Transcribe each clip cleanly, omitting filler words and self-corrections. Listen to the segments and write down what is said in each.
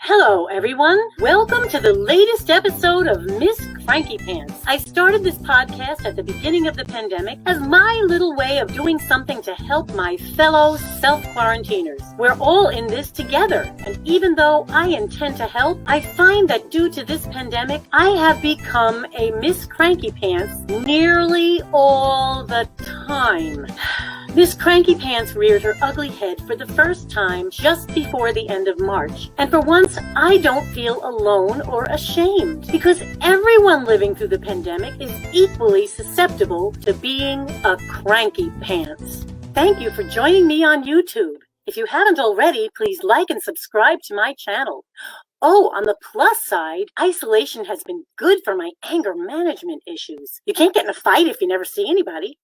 Hello, everyone. Welcome to the latest episode of Miss Cranky Pants. I started this podcast at the beginning of the pandemic as my little way of doing something to help my fellow self-quarantiners. We're all in this together, and even though I intend to help, I find that due to this pandemic, I have become a Miss Cranky Pants nearly all the time. Miss Cranky Pants reared her ugly head for the first time just before the end of March. And for once, I don't feel alone or ashamed because everyone living through the pandemic is equally susceptible to being a cranky pants. Thank you for joining me on YouTube. If you haven't already, please like and subscribe to my channel. Oh, on the plus side, isolation has been good for my anger management issues. You can't get in a fight if you never see anybody.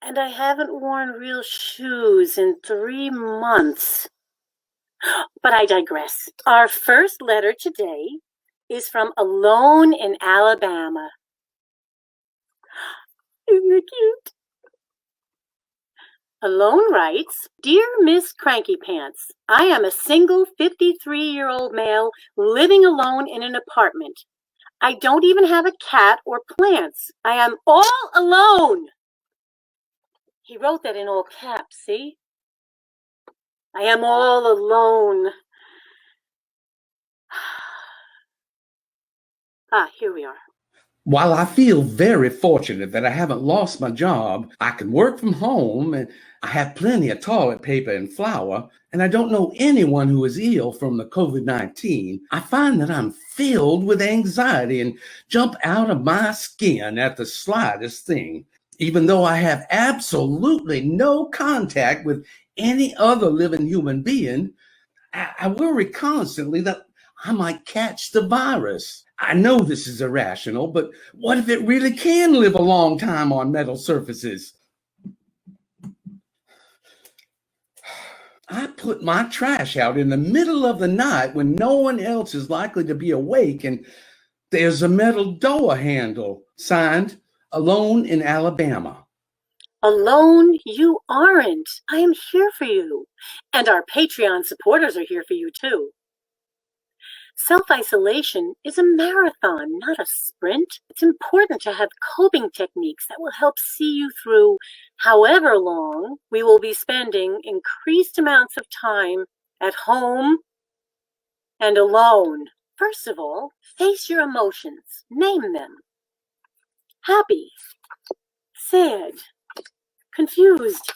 And I haven't worn real shoes in 3 months. But I digress. Our first letter today is from Alone in Alabama. Isn't it cute? Alone writes, Dear Miss Cranky Pants, I am a single 53-year-old male living alone in an apartment. I don't even have a cat or plants. I am all alone. He wrote that in all caps, see? I am all alone. Here we are. While I feel very fortunate that I haven't lost my job, I can work from home and I have plenty of toilet paper and flour, and I don't know anyone who is ill from the COVID-19, I find that I'm filled with anxiety and jump out of my skin at the slightest thing. Even though I have absolutely no contact with any other living human being, I worry constantly that I might catch the virus. I know this is irrational, but what if it really can live a long time on metal surfaces? I put my trash out in the middle of the night when no one else is likely to be awake, and there's a metal door handle signed, Alone in Alabama. Alone you aren't. I am here for you. And our Patreon supporters are here for you too. Self-isolation is a marathon, not a sprint. It's important to have coping techniques that will help see you through however long we will be spending increased amounts of time at home and alone. First of all, face your emotions. Name them. Happy, sad, confused,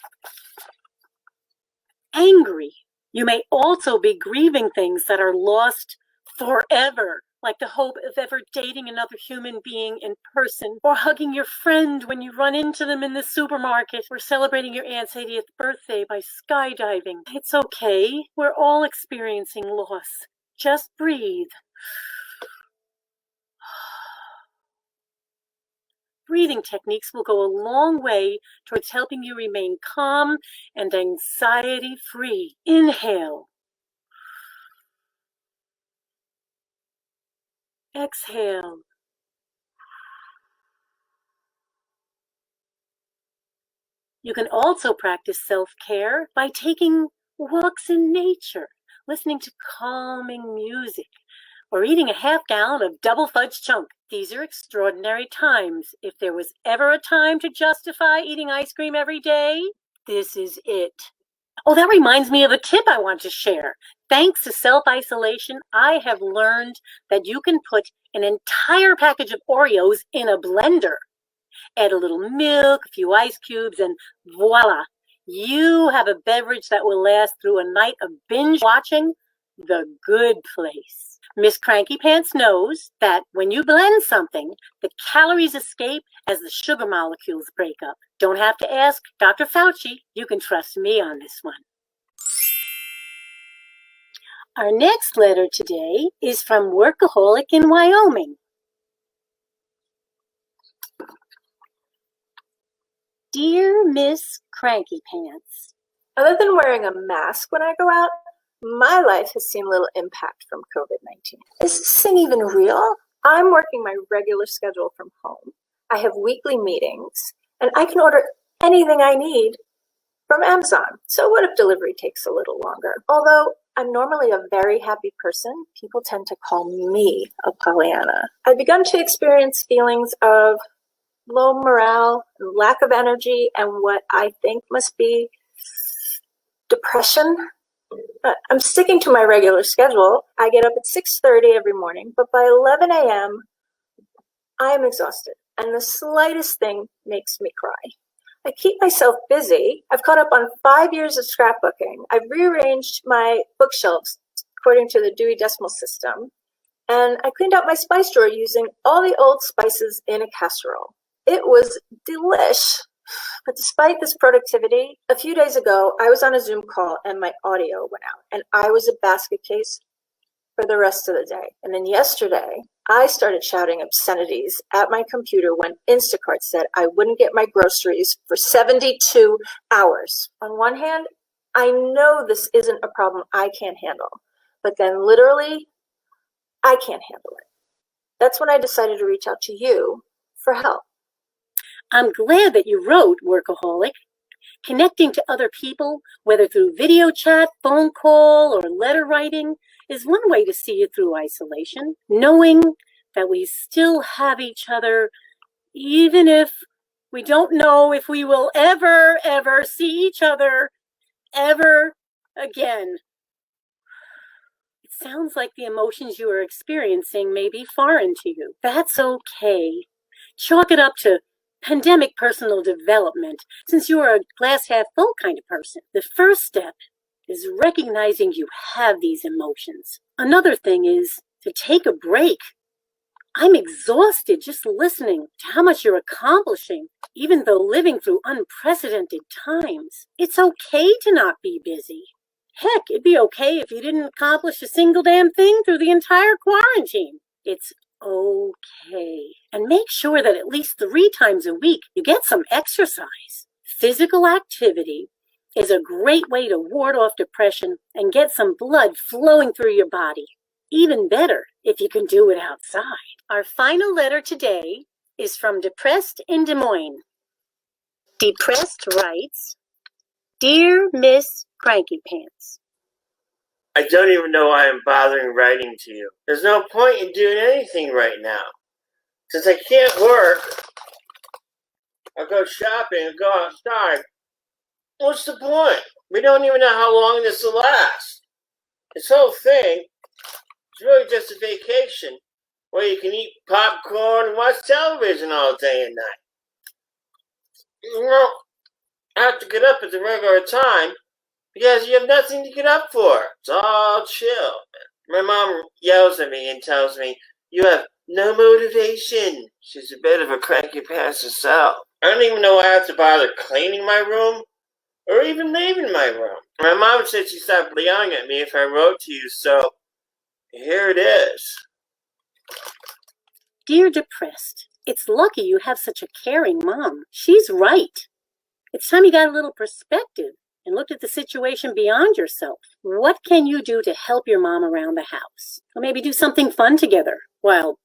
angry. You may also be grieving things that are lost forever, like the hope of ever dating another human being in person, or hugging your friend when you run into them in the supermarket, or celebrating your aunt's 80th birthday by skydiving. It's okay. We're all experiencing loss. Just breathe. Breathing techniques will go a long way towards helping you remain calm and anxiety-free. Inhale. Exhale. You can also practice self-care by taking walks in nature, listening to calming music, or eating a half-gallon of double fudge chunk. These are extraordinary times. If there was ever a time to justify eating ice cream every day, this is it. Oh, that reminds me of a tip I want to share. Thanks to self-isolation, I have learned that you can put an entire package of Oreos in a blender. Add a little milk, a few ice cubes, and voila, you have a beverage that will last through a night of binge watching The Good Place. Miss Cranky Pants knows that when you blend something, the calories escape as the sugar molecules break up. Don't have to ask Dr. Fauci. You can trust me on this one. Our next letter today is from Workaholic in Wyoming. Dear Miss Cranky Pants, Other than wearing a mask when I go out, my life has seen little impact from COVID-19. Is this thing even real? I'm working my regular schedule from home. I have weekly meetings, and I can order anything I need from Amazon. So what if delivery takes a little longer? Although I'm normally a very happy person. People tend to call me a Pollyanna. I've begun to experience feelings of low morale, lack of energy, and what I think must be depression. I'm sticking to my regular schedule. I get up at 6:30 every morning, but by 11 a.m., I am exhausted, and the slightest thing makes me cry. I keep myself busy. I've caught up on 5 years of scrapbooking. I've rearranged my bookshelves according to the Dewey Decimal System, and I cleaned out my spice drawer using all the old spices in a casserole. It was delish. But despite this productivity, a few days ago, I was on a Zoom call and my audio went out, and I was a basket case for the rest of the day. And then yesterday, I started shouting obscenities at my computer when Instacart said I wouldn't get my groceries for 72 hours. On one hand, I know this isn't a problem I can't handle, but then literally, I can't handle it. That's when I decided to reach out to you for help. I'm glad that you wrote Workaholic. Connecting to other people, whether through video chat, phone call, or letter writing, is one way to see it through isolation. Knowing that we still have each other, even if we don't know if we will ever see each other ever again. It sounds like the emotions you are experiencing may be foreign to you. That's okay. Chalk it up to pandemic personal development, since you are a glass half full kind of person. The first step is recognizing you have these emotions. Another thing is to take a break. I'm exhausted just listening to how much you're accomplishing, even though living through unprecedented times. It's okay to not be busy. Heck, it'd be okay if you didn't accomplish a single damn thing through the entire quarantine. It's okay. And make sure that at least 3 times a week you get some exercise. Physical activity is a great way to ward off depression and get some blood flowing through your body. Even better if you can do it outside. Our final letter today is from Depressed in Des Moines. Depressed writes, Dear Miss Cranky Pants, I don't even know why I'm bothering writing to you. There's no point in doing anything right now. Since I can't work, I'll go shopping and go outside. What's the point? We don't even know how long this will last. This whole thing is really just a vacation where you can eat popcorn and watch television all day and night. You know, I have to get up at the regular time because you have nothing to get up for. It's all chill. My mom yells at me and tells me, you have no motivation. She's a bit of a cranky pants herself. I don't even know why I have to bother cleaning my room or even leaving my room. My mom said she stopped yelling at me if I wrote to you, so here it is. Dear Depressed, it's lucky you have such a caring mom. She's right. It's time you got a little perspective and looked at the situation beyond yourself. What can you do to help your mom around the house? Or maybe do something fun together, while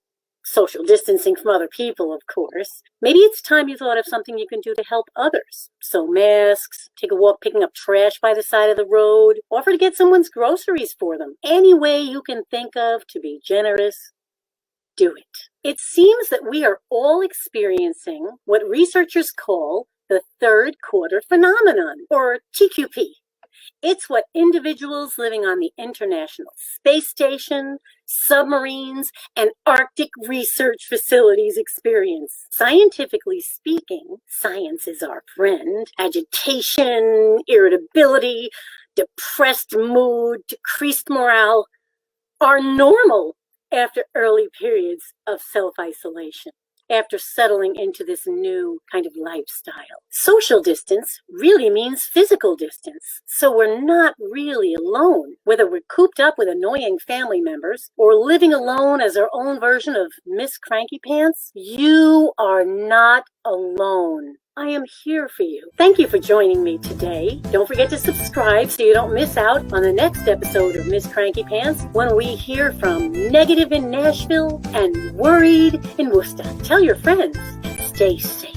social distancing from other people, of course. Maybe it's time you thought of something you can do to help others. Sew masks, take a walk picking up trash by the side of the road, offer to get someone's groceries for them. Any way you can think of to be generous, do it. It seems that we are all experiencing what researchers call the third quarter phenomenon, or TQP. It's what individuals living on the International Space Station, submarines, and Arctic research facilities experience. Scientifically speaking, science is our friend. Agitation, irritability, depressed mood, decreased morale are normal after early periods of self-isolation, after settling into this new kind of lifestyle. Social distance really means physical distance, so we're not really alone. Whether we're cooped up with annoying family members or living alone as our own version of Miss Cranky Pants, you are not alone. I am here for you. Thank you for joining me today. Don't forget to subscribe so you don't miss out on the next episode of Miss Cranky Pants when we hear from Negative in Nashville and Worried in Worcester. Tell your friends and stay safe.